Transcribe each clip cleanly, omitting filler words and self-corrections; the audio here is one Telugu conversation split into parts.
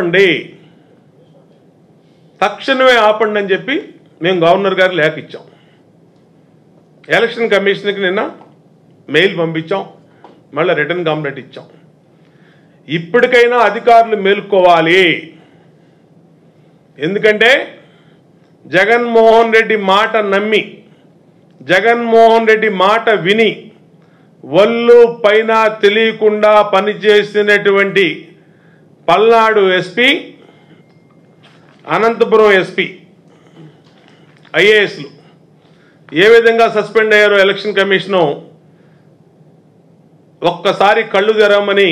అండి తక్షణమే ఆపండి అని చెప్పి మేము గవర్నర్ గారు లేఖ ఇచ్చాం. ఎలక్షన్ కమిషన్కి నిన్న మెయిల్ పంపించాం, మళ్ళీ రిటర్న్ కంప్లైంట్ ఇచ్చాం. ఇప్పటికైనా అధికారులు మేల్కోవాలి. ఎందుకంటే జగన్మోహన్ రెడ్డి మాట నమ్మి, జగన్మోహన్ రెడ్డి మాట విని ఒళ్ళు పైన తెలియకుండా పనిచేసినటువంటి పల్నాడు ఎస్పీ, అనంతపురం ఎస్పీ, ఐఏఎస్లు ఏ విధంగా సస్పెండ్ అయ్యారో ఎలక్షన్ కమిషను ఒక్కసారి కళ్ళు తెరవమని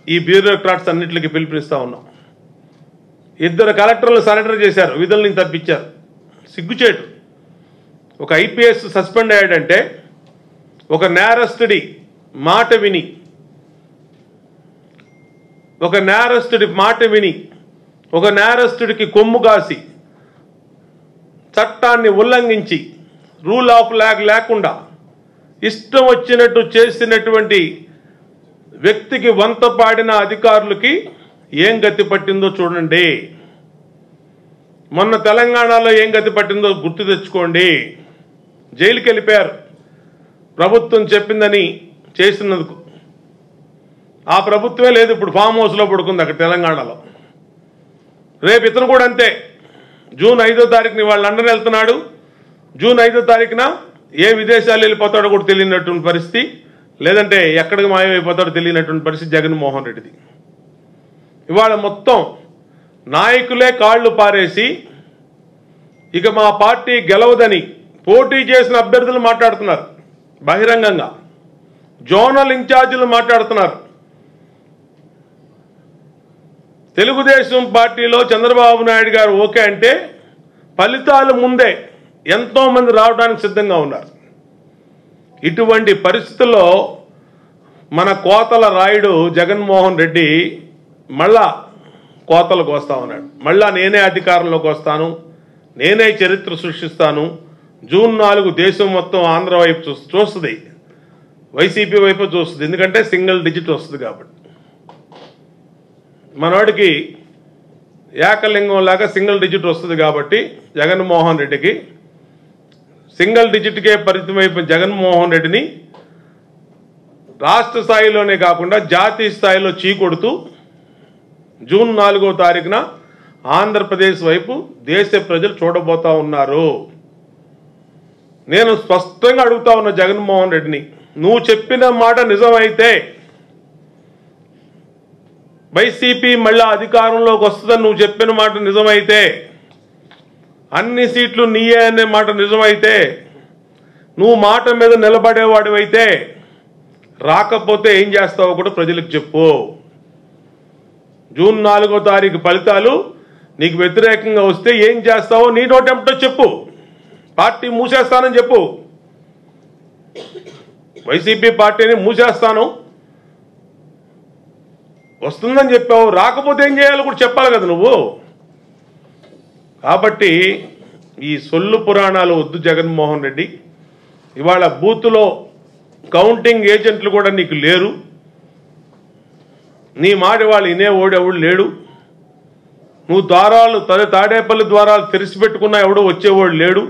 ఈ బ్యూరోక్రాట్స్ అన్నింటికి పిలుపునిస్తా ఉన్నాం. 2 కలెక్టర్లు సరెండర్ చేశారు, విధుల నుంచి తప్పించారు. సిగ్గుచేటు. ఒక ఐపీఎస్ సస్పెండ్ అయ్యాడంటే ఒక నేరస్తుడి మాట విని, ఒక నేరస్తుడికి కొమ్ము కాసి చట్టాన్ని ఉల్లంఘించి రూల్ ఆఫ్ లాగ్ లేకుండా ఇష్టం వచ్చినట్టు చేసినటువంటి వ్యక్తికి వంత పాడిన అధికారులకి ఏం గతి పట్టిందో చూడండి. మొన్న తెలంగాణలో ఏం గతి పట్టిందో గుర్తు తెచ్చుకోండి. జైలుకి వెళ్ళిపోయారు ప్రభుత్వం చెప్పిందని చేసినందుకు. ఆ ప్రభుత్వమే లేదు, ఇప్పుడు ఫామ్ హౌస్లో పడుకుంది అక్కడ తెలంగాణలో. రేపు ఇతను కూడా అంతే. జూన్ 5వ తారీఖుని వాళ్ళు లండన్ వెళ్తున్నాడు. జూన్ 5వ తారీఖున ఏ విదేశాలు వెళ్ళిపోతాడో కూడా తెలియనటువంటి పరిస్థితి, లేదంటే ఎక్కడికి మాయమైపోతాడో తెలియనటువంటి పరిస్థితి జగన్మోహన్ రెడ్డిది. ఇవాళ మొత్తం నాయకులే కాళ్లు పారేసి ఇక మా పార్టీ గెలవదని పోటీ చేసిన అభ్యర్థులు మాట్లాడుతున్నారు బహిరంగంగా. జోనల్ ఇన్ఛార్జీలు మాట్లాడుతున్నారు. తెలుగుదేశం పార్టీలో చంద్రబాబు నాయుడు గారు ఓకే అంటే ఫలితాలు ముందే ఎంతో మంది రావడానికి సిద్ధంగా ఉన్నారు. ఇటువంటి పరిస్థితుల్లో మన కోతల రాయుడు జగన్మోహన్ రెడ్డి మళ్ళా కోతలకు వస్తా ఉన్నాడు. మళ్ళా నేనే అధికారంలోకి వస్తాను, నేనే చరిత్ర సృష్టిస్తాను. జూన్ 4 దేశం మొత్తం ఆంధ్ర వైపు చూస్తుంది, వైసీపీ వైపు చూస్తుంది. ఎందుకంటే సింగిల్ డిజిట్ వస్తుంది కాబట్టి. మనవాడికి ఏకలింగం లాగా సింగిల్ డిజిట్ వస్తుంది కాబట్టి జగన్మోహన్ రెడ్డికి సింగిల్ డిజిట్కే పరిమితమైపోయిన జగన్మోహన్ రెడ్డిని రాష్ట్ర స్థాయిలోనే కాకుండా జాతీయ స్థాయిలో చీకొడుతూ జూన్ 4వ తారీఖున ఆంధ్రప్రదేశ్ వైపు దేశ ప్రజలు చూడబోతా ఉన్నారు. నేను స్పష్టంగా అడుగుతా ఉన్నా జగన్మోహన్ రెడ్డిని, నువ్వు చెప్పిన మాట నిజమైతే, వైసీపీ మళ్ళా అధికారంలోకి వస్తుందని నువ్వు చెప్పిన మాట నిజమైతే, అన్ని సీట్లు నీయే అనే మాట నిజమైతే, నువ్వు మాట మీద నిలబడేవాడివైతే, రాకపోతే ఏం చేస్తావో కూడా ప్రజలకు చెప్పు. జూన్ 4వ తారీఖు ఫలితాలు నీకు వ్యతిరేకంగా వస్తే ఏం చేస్తావో నీ నోటెంటో చెప్పు. పార్టీ మూసేస్తానని చెప్పు. వైసీపీ పార్టీని మూసేస్తాను వస్తుందని చెప్పావు, రాకపోతే ఏం చేయాలో కూడా చెప్పాలి కదా నువ్వు. కాబట్టి ఈ సొల్లు పురాణాలు వద్దు జగన్మోహన్ రెడ్డి. ఇవాళ బూత్లో కౌంటింగ్ ఏజెంట్లు కూడా నీకు లేరు. నీ మాట వాళ్ళు వినేవాడు లేడు. నువ్వు తాడేపల్లి ద్వారాలు తెరిచిపెట్టుకున్నా ఎవడో వచ్చేవాడు లేడు.